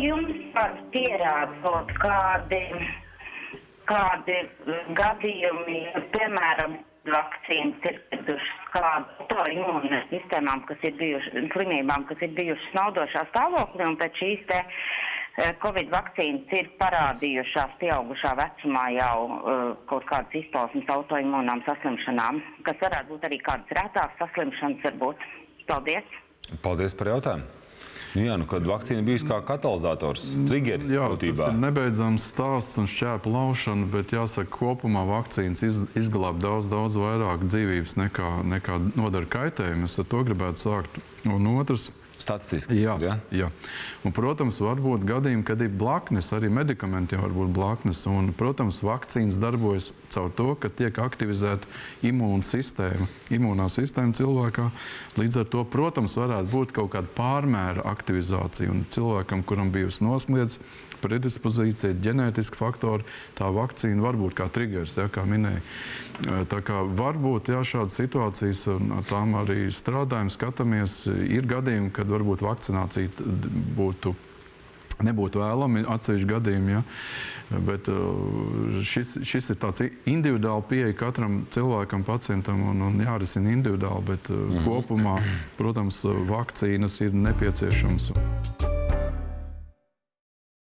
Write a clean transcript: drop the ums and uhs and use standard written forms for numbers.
jums pats pierāda kaut kādi gadījumi, piemēram, vakcīnas ir piedušas kādu autoimūnu sistēmām, slimībām, kas ir bijušas naudošā stāvoklī, un pēc šīs te Covid vakcīnas ir parādījušās pieaugušā vecumā jau kaut kādas izpausmes autoimūnām saslimšanām, kas varētu būt arī kādas rētākas saslimšanas varbūt. Paldies! Paldies par jautājumu! Jā, nu, kad vakcīna bijusi kā katalizators, trigeris būtībā. Tas ir nebeidzams stāsts un šķēpu laušana, bet jāsaka, kopumā vakcīnas izglāb daudz vairāk dzīvības nekā nodara kaitējumus. Ar to gribētu sākt. Un otrs, statistiski ir, jā. Un, protams, var būt gadījumi, kad ir blaknes, arī medikamentiem var būt blaknes. Un, protams, vakcīnas darbojas caur to, ka tiek aktivizēta imūnā sistēma cilvēkā. Līdz ar to, protams, varētu būt kaut kāda pārmēra aktivizācija. Un cilvēkam, kuram bijusi nosliedz predispozīcija, ģenētiski faktori, tā vakcīna var būt kā triggers, kā minēja. Tā kā var būt šādas situācijas, un tām arī strādājam, skatāmies. Ir gadījumi, kad varbūt vakcinācija nebūtu vēlama, atsevišķi gadījumi, bet šis ir tāds individuāli pieeja katram cilvēkam, pacientam, un jārisina individuāli, bet kopumā, protams, vakcīnas ir nepieciešams.